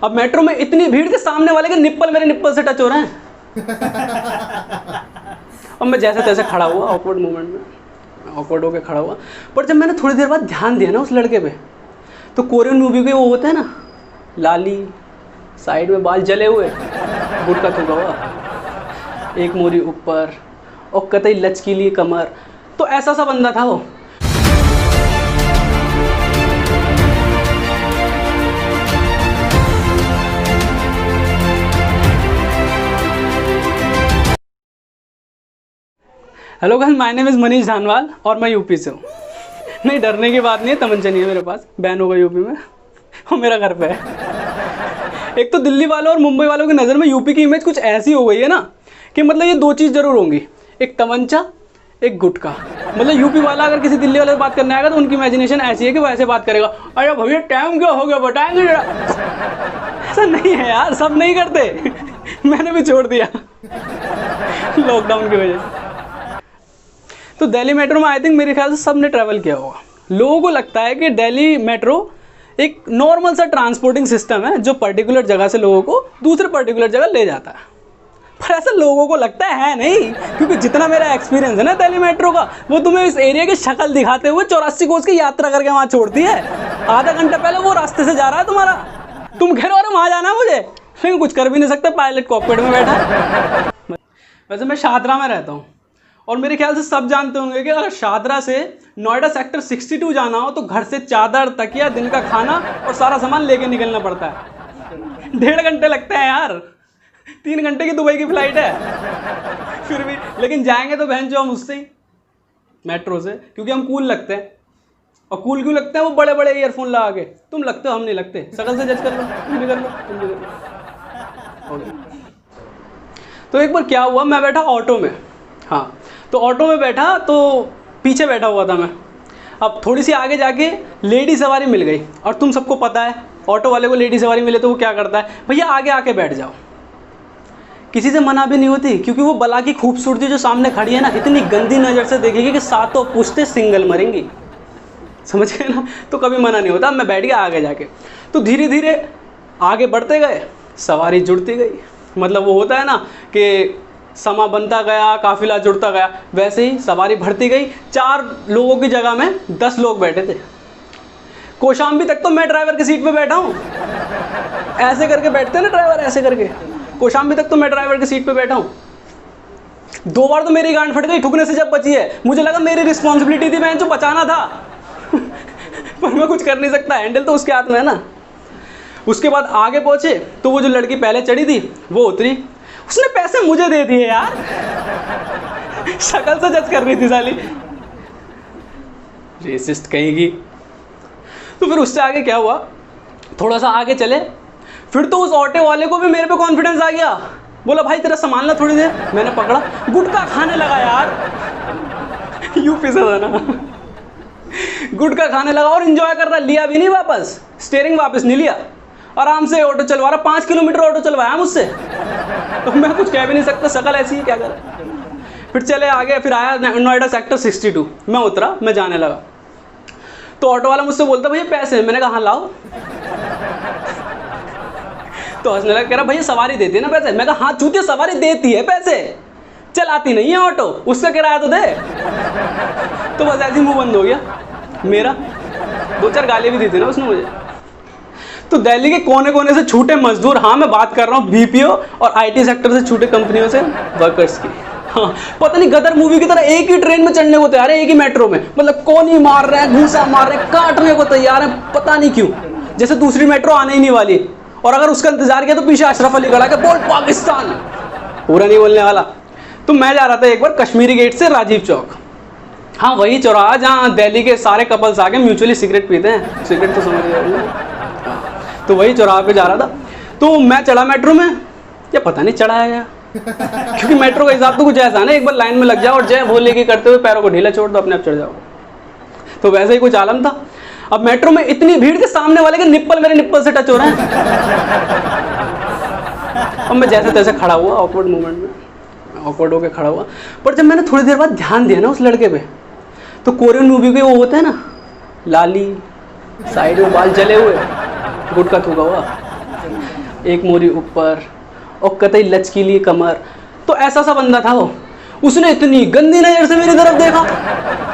अब मेट्रो में इतनी भीड़ के सामने वाले के निप्पल मेरे निप्पल से टच हो रहे हैं। अब मैं जैसे तैसे खड़ा हुआ, ऑकवर्ड मोमेंट में ऑकवर्ड होकर खड़ा हुआ। पर जब मैंने थोड़ी देर बाद ध्यान दिया ना उस लड़के पे, तो कोरियन मूवी के वो होते हैं ना, लाली, साइड में बाल जले हुए, गुटका थूका हुआ, एक मोरी ऊपर और कतई लचकीली कमर, तो ऐसा सा बंदा था वो। Hello guys, my name is Manish Dhanwal और मैं यूपी से हूँ। नहीं, डरने की बात नहीं है, तमंचा नहीं है मेरे पास, बैन होगा यूपी में और मेरा घर पे है। एक तो दिल्ली वालों और मुंबई वालों की नज़र में यूपी की इमेज कुछ ऐसी हो गई है ना कि मतलब ये दो चीज़ जरूर होंगी, एक तमंचा, एक गुटखा। मतलब यूपी वाला अगर किसी दिल्ली वाले से बात करने आएगा तो उनकी इमेजिनेशन ऐसी है कि वो ऐसे बात करेगा, अरे भैया टाइम क्या हो गया बताएंगे जरा। ऐसा नहीं है यार, सब नहीं करते। मैंने भी छोड़ दिया लॉकडाउन की वजह से। तो दिल्ली मेट्रो में आई थिंक मेरे ख्याल से सब ने ट्रैवल किया होगा। लोगों को लगता है कि दिल्ली मेट्रो एक नॉर्मल सा ट्रांसपोर्टिंग सिस्टम है जो पर्टिकुलर जगह से लोगों को दूसरे पर्टिकुलर जगह ले जाता है। पर ऐसा लोगों को लगता है नहीं, क्योंकि जितना मेरा एक्सपीरियंस है ना दिल्ली मेट्रो का, वो तुम्हें इस एरिया की शक्ल दिखाते हुए 84 कोस की यात्रा करके वहाँ छोड़ती है। आधा घंटा पहले वो रास्ते से जा रहा है तुम्हारा, तुम कह रहे हो वहाँ जाना है मुझे, लेकिन कुछ कर भी नहीं सकते, पायलट कॉकपिट में बैठा। वैसे मैं शाहदरा में रहता हूँ और मेरे ख्याल से सब जानते होंगे कि अगर शाहदरा से नोएडा सेक्टर 62 जाना हो तो घर से चादर, तकिया, दिन का खाना और सारा सामान लेके निकलना पड़ता है। 1.5 घंटे लगते हैं यार, 3 घंटे की दुबई की फ्लाइट है फिर भी। लेकिन जाएंगे तो बहन जो हम उससे ही, मेट्रो से, क्योंकि हम कूल लगते हैं। और कूल क्यों लगते हैं? वो बड़े बड़े ईयरफोन लगा के। तुम लगते हो, हम नहीं लगते। शकल से जज कर लो, तुम भी कर लो, तुम भी कर लो। तो एक बार क्या हुआ, मैं बैठा ऑटो में, हाँ, तो ऑटो में बैठा तो पीछे बैठा हुआ था मैं। अब थोड़ी सी आगे जाके लेडी सवारी मिल गई, और तुम सबको पता है ऑटो वाले को लेडी सवारी मिले तो वो क्या करता है, भैया आगे आके बैठ जाओ। किसी से मना भी नहीं होती, क्योंकि वो बला की खूबसूरती जो सामने खड़ी है ना, इतनी गंदी नज़र से देखेगी कि सातों पुश्ते सिंगल मरेंगी, समझ गए ना। तो कभी मना नहीं होता। मैं बैठ गया आगे जाके, तो धीरे धीरे आगे बढ़ते गए, सवारी जुड़ती गई। मतलब वो होता है ना कि समा बनता गया, काफिला जुड़ता गया, वैसे ही सवारी बढ़ती गई। 4 लोगों की जगह में 10 लोग बैठे थे। कौशाम्बी तक तो मैं ड्राइवर की सीट पे बैठा हूँ, ऐसे करके बैठते हैं ना ड्राइवर, ऐसे करके। कौशाम्बी तक तो मैं ड्राइवर की सीट पे बैठा हूँ। 2 बार तो मेरी गांड फट गई ठुकने से जब बची है। मुझे लगा मेरी रिस्पॉन्सिबिलिटी थी, मैं जो बचाना था पर मैं कुछ कर नहीं सकता, हैंडल तो उसके हाथ में है ना। उसके बाद आगे पहुंचे तो वो जो लड़की पहले चढ़ी थी वो उतरी, उसने पैसे मुझे दे दिए यार। शक्ल से जज कर रही थी साली, रेसिस्ट कहेगी। तो फिर उससे आगे क्या हुआ, थोड़ा सा आगे चले, फिर तो उस ऑटो वाले को भी मेरे पे कॉन्फिडेंस आ गया। बोला भाई तेरा सामान ला थोड़ी देर। मैंने पकड़ा, गुटखा खाने लगा यार, यूपी से था ना। गुटखा खाने लगा और एंजॉय कर रहा, लिया भी नहीं वापस, स्टीयरिंग वापस नहीं लिया, आराम से ऑटो चलवा रहा। 5 किलोमीटर ऑटो चलवाया मुझसे, तो मैं कुछ कह भी नहीं सकता, शक्ल ऐसी है, क्या करें। फिर चले आगे, फिर आया नोएडा सेक्टर 62, मैं उतरा, मैं जाने लगा। तो ऑटो वाला मुझसे बोलता भैया पैसे, मैंने कहा हाँ लाओ। तो हंसने लगा, कह रहा भैया सवारी देती है ना पैसे। मैं कहा हाँ चूतिया, सवारी देती है पैसे, चलाती नहीं है ऑटो, उसका किराया तो दे। तो बस ऐसे ही मुंह बंद हो गया मेरा। 2-4 गाली भी दी थी ना उसने मुझे। तो दिल्ली के कोने कोने से छूटे मजदूर, हाँ मैं बात कर रहा हूँ बीपीओ और आईटी सेक्टर से छूटे कंपनियों से वर्कर्स की, हाँ, पता नहीं गदर मूवी की तरह एक ही ट्रेन में चढ़ने को तैयार है, एक ही मेट्रो में। मतलब कोनी मार रहे हैं, घूसा मार रहे हैं, काटने को तैयार है, पता नहीं क्यों, जैसे दूसरी मेट्रो आने ही नहीं वाली। और अगर उसका इंतजार किया तो पीछे अशरफ अली खड़ा के बोल पाकिस्तान, पूरा नहीं बोलने वाला। तो मैं जा रहा था एक बार कश्मीरी गेट से राजीव चौक, हाँ वही चौराहा जहाँ दिल्ली के सारे कपल्स आके म्यूचुअली सिगरेट पीते हैं, सिगरेट तो समझ गए। तो वही चौराहा पे जा रहा था, तो मैं चढ़ा मेट्रो में, या पता नहीं चढ़ाया गया, क्योंकि मेट्रो का हिसाब तो कुछ ऐसा है ना, एक बार लाइन में लग जाओ और जय भोले की करते हुए पैरों को ढीला छोड़ दो, अपने आप चढ़ जाओ। तो वैसे ही कुछ आलम था। अब मेट्रो में इतनी भीड़ के सामने वाले के निप्पल मेरे निप्पल से टच हो रहे हैं। अब मैं जैसे तैसे खड़ा हुआ, ऑकवर्ड मोमेंट में ऑकवर्ड होकर खड़ा हुआ। पर जब मैंने थोड़ी देर बाद ध्यान दिया ना उस लड़के पे, तो कोरियन मूवी के वो होते हैं ना, लाली, साइड में बाल जले हुए, गुटका थूका हुआ, एक मोरी ऊपर और कतई लचकीली कमर। तो ऐसा सा बंदा था वो। उसने इतनी गंदी नजर से मेरी तरफ देखा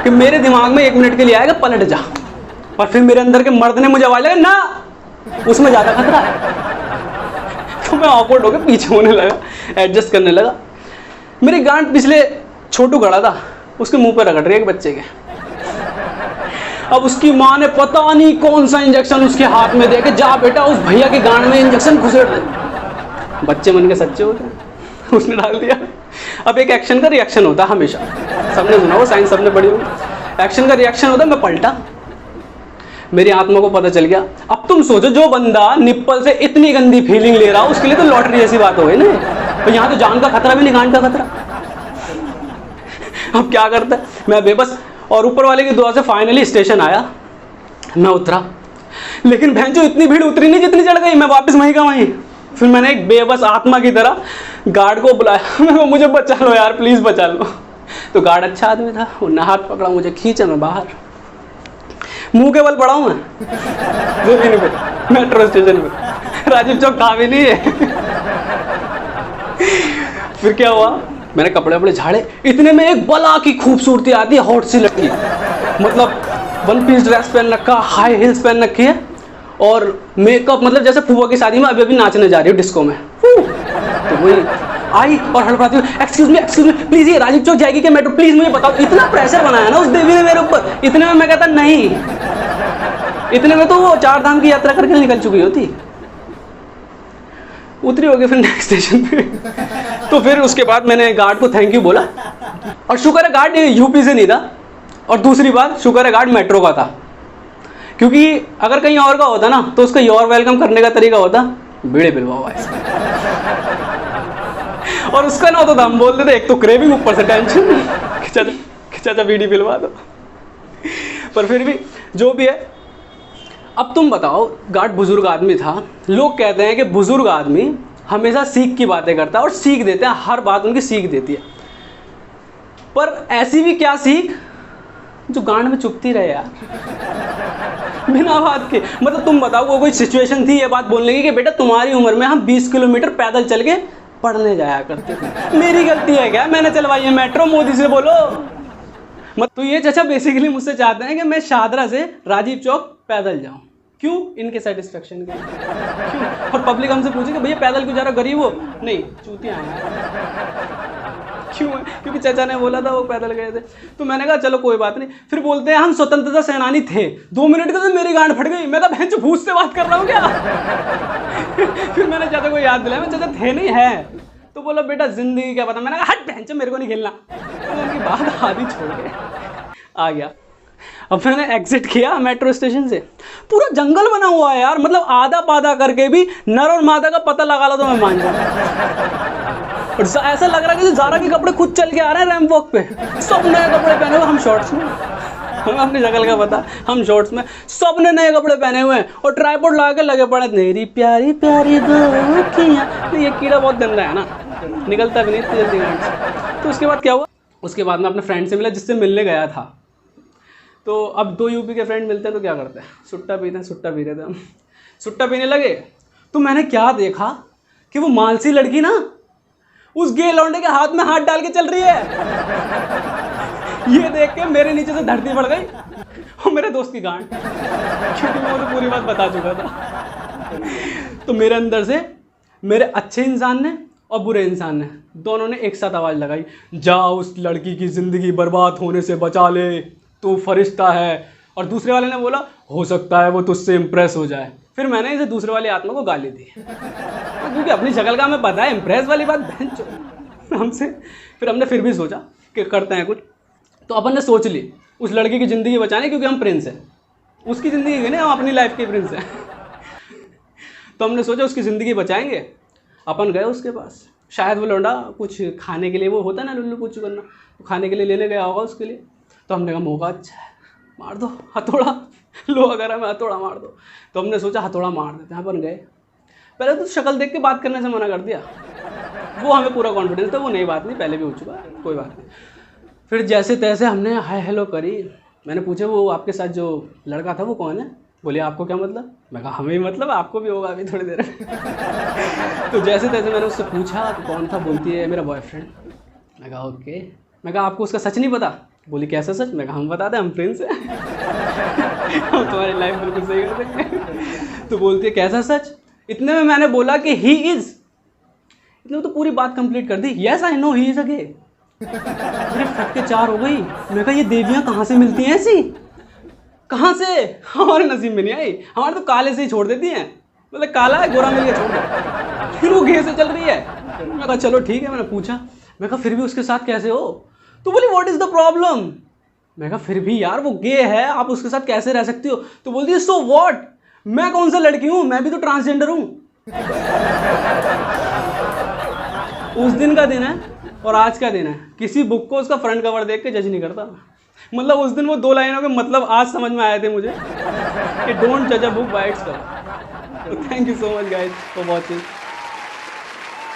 कि मेरे दिमाग में 1 मिनट के लिए आएगा पलट जा। और फिर मेरे अंदर के मर्द ने मुझे आवाज लगा ना, उसमें ज्यादा खतरा है। तो मैं ऑकवर्ड होकर पीछे होने लगा, एडजस्ट करने लगा। मेरी गांठ पिछले छोटू खड़ा था, उसके मुंह पे रगड़ रही है एक बच्चे के। अब उसकी माँ ने पता नहीं कौन सा इंजेक्शन उसके हाथ में दे के, जा बेटा उस भैया के गांड में इंजेक्शन घुसेड़ दे। बच्चे मन के सच्चे होते हैं, उसने डाल दिया। अब एक एक्शन का रिएक्शन होता है हमेशा, सबने सुना हो, साइंस सबने पढ़ी होगी। एक्शन का रिएक्शन होता है, मैं पलटा, मेरी आत्मा को पता चल गया। अब तुम सोचो, जो बंदा निप्पल से इतनी गंदी फीलिंग ले रहा हो, उसके लिए तो लॉटरी जैसी बात हो गई ना। तो यहाँ तो जान का खतरा भी नहीं, गांड का खतरा। अब क्या करता है, मैं बेबस। और ऊपर वाले की दुआ से फाइनली स्टेशन आया, मैं उतरा। लेकिन बहन जो इतनी भीड़ उतरी नहीं जितनी चढ़ गई, मैं वापस वहीं का वहीं। फिर मैंने एक बेबस आत्मा की तरह गार्ड को बुलाया, मैं मुझे बचा लो यार, प्लीज बचा लो। तो गार्ड अच्छा आदमी था, उन्हें हाथ पकड़ा, मुझे खींचा, मैं बाहर मुंह के बल पड़ा हूं मैं जमीन पे, मेट्रो स्टेशन पे। राजीव चौक था भी नहीं है। फिर क्या हुआ, मैंने कपड़े वपड़े झाड़े, इतने में एक बला की खूबसूरती आती है, हॉट सी लड़की, मतलब 1 पीस ड्रेस पहन रखा, हाई हील्स पहन रखी है, और मेकअप मतलब जैसे फूफा की शादी में अभी अभी नाचने जा रही हो डिस्को में। तो वही आई और हड़बड़ाती हुई, एक्सक्यूज मी प्लीज, ये राजीव चौक जाएगी क्या मेट्रो, प्लीज मुझे बताओ। इतना प्रेशर बनाया ना उस देवी ने मेरे ऊपर। इतने में मैं कहता नहीं, इतने में तो वो 4 धाम की यात्रा करके निकल चुकी होती। उतरी होगी फिर नेक्स्ट स्टेशन पे। तो फिर उसके बाद मैंने गार्ड को थैंक यू बोला, और शुक्र है गार्ड यूपी से नहीं था, और दूसरी बात शुक्र है गार्ड मेट्रो का था। क्योंकि अगर कहीं और का होता ना, तो उसका योर वेलकम करने का तरीका होता बीड़े पिलवाओ ऐसे। और उसका ना होता था, हम बोलते थे एक तो क्रेविंग, ऊपर से टेंशन, चाचा बीड़ी पिलवा दो। पर फिर भी जो भी है, अब तुम बताओ, गार्ड बुजुर्ग आदमी था। लोग कहते हैं कि बुजुर्ग आदमी हमेशा सीख की बातें करता है, और सीख देते हैं, हर बात उनकी सीख देती है। पर ऐसी भी क्या सीख जो गांड में चुभती रहे यार, बिना बात के। मतलब तुम बताओ, वो कोई सिचुएशन थी ये बात बोलने की कि बेटा तुम्हारी उम्र में हम 20 किलोमीटर पैदल चल के पढ़ने जाया करते थे, मेरी गलती है क्या, मैंने चलवाई है मेट्रो, मोदी से बोलो। मत तो ये चाचा बेसिकली मुझसे चाहते हैं कि मैं शादरा से राजीव चौक पैदल जाऊं। क्यों? इनके सेटिस्फेक्शन के क्यों? और पब्लिक हमसे पूछे कि भैया पैदल क्यों जा रहा, गरीब हो? नहीं, चूतिया हैं। क्यों है? क्योंकि चाचा ने बोला था वो पैदल गए थे। तो मैंने कहा चलो कोई बात नहीं। फिर बोलते हैं हम स्वतंत्रता सेनानी थे। 2 मिनट के तो मेरी गांड फट गई। मैं तो बहन भूत से बात कर रहा हूँ क्या? फिर मैंने चाचा को याद दिलाया, मैं चाचा थे नहीं है। तो बोला बेटा जिंदगी क्या पता। मैंने कहा हट बहन, मेरे को नहीं खेलना। तो उनकी बात आधी छोड़ के आ गया। अब मैंने एग्जिट किया मेट्रो स्टेशन से। पूरा जंगल बना हुआ है यार, मतलब आधा पादा करके भी नर और मादा का पता लगा लो तो मैं मान जाऊँ। और ऐसा लग रहा है कि ज़ारा के कपड़े खुद चल के आ रहे हैं रैंप वॉक पे। सब नए कपड़े पहने हुए, हम शॉर्ट्स में, हमें अपनी शक्ल का पता, हम शॉर्ट्स में, सब ने नए कपड़े पहने हुए हैं और ट्राइपॉड लगा के लगे पड़े। मेरी प्यारी प्यारी दोखियाँ। ये कीड़ा बहुत गंदा है ना, निकलता भी नहीं इतनी जल्दी गांड से। तो उसके बाद क्या हुआ, उसके बाद मैं अपने फ्रेंड से मिला जिससे मिलने गया था। तो अब 2 यूपी के फ्रेंड मिलते हैं तो क्या करते हैं, सुट्टा पीते हैं। सुट्टा पी रहे थे हम, सुट्टा पीने लगे। तो मैंने क्या देखा कि वो मालसी लड़की ना उस गे लौंडे के हाथ में हाथ डाल के चल रही है। ये देख के मेरे नीचे से धरती पड़ गई और मेरे दोस्त की गांड, क्योंकि मैं उसे पूरी बात बता चुका था। तो मेरे अंदर से मेरे अच्छे इंसान ने और बुरे इंसान ने दोनों ने एक साथ आवाज़ लगाई, जा उस लड़की की ज़िंदगी बर्बाद होने से बचा ले, तू फरिश्ता है। और दूसरे वाले ने बोला हो सकता है वो तुझसे इम्प्रेस हो जाए। फिर मैंने इसे दूसरे वाले आत्मा को गाली दी, क्योंकि अपनी शक्ल का हमें पता है, इम्प्रेस वाली बात बहन हमसे। फिर हमने फिर भी सोचा कि करते हैं कुछ। तो अपन ने सोच ली उस लड़की की ज़िंदगी बचाने, क्योंकि हम प्रिंस हैं, उसकी ज़िंदगी की नहीं, हम अपनी लाइफ के प्रिंस हैं। तो हमने सोचा उसकी ज़िंदगी बचाएंगे। अपन गए उसके पास, शायद वो लौंडा कुछ खाने के लिए, वो होता ना लुल्लू पुच्चू करना, तो खाने के लिए लेने गया होगा उसके लिए। तो हमने कहा मौका अच्छा है, मार दो हथौड़ा, लो अगर हमें हथौड़ा मार दो। तो हमने सोचा हथौड़ा मार देते हैं। अपन गए, पहले तो शक्ल देख के बात करने से मना कर दिया, वो हमें पूरा कॉन्फिडेंस था वो नई बात नहीं, पहले भी हो चुका है, कोई बात नहीं। फिर जैसे तैसे हमने हाय हेलो करी। मैंने पूछा वो आपके साथ जो लड़का था वो कौन है? बोली आपको क्या मतलब? मैं कहा हमें मतलब, आपको भी होगा अभी थोड़ी देर में। तो जैसे तैसे मैंने उससे पूछा तो कौन था, बोलती है मेरा बॉयफ्रेंड। मैं कहा ओके। मैं कहा आपको उसका सच नहीं पता? बोली कैसा सच? मैं कहा हम बता दें, हम फ्रेंड्स हैं। हम तुम्हारी लाइफ बिल्कुल सही कर देंगे। तो बोलती है कैसा सच? इतने में मैंने बोला कि ही इज, इतने में तो पूरी बात कंप्लीट कर दी, yes I know he is a gay. मेरे फटके 4 हो गई। मैं कहा ये देवियां कहाँ से मिलती हैं ऐसी, कहाँ से? हमारे नसीब में नहीं आई, हमारे तो काले से ही छोड़ देती हैं, मतलब काला है गोरा मिल गया छोड़ दो। फिर वो गे से चल रही है। मैं कहा चलो ठीक है। मैंने पूछा, मैं कहा फिर भी उसके साथ कैसे हो? तो बोली व्हाट इज द प्रॉब्लम? मैं कहा फिर भी यार वो गे है, आप उसके साथ कैसे रह सकती हो? तो बोलती है सो व्हाट, मैं कौन सा लड़की हूँ, मैं भी तो ट्रांसजेंडर हूँ। उस दिन का दिन है और आज का दिन है, किसी बुक को उसका फ्रंट कवर देख के जज नहीं करता। मतलब उस दिन वो 2 लाइनों के मतलब आज समझ में आए थे मुझे कि डोंट जज a book by its cover. Thank you so much guys for watching.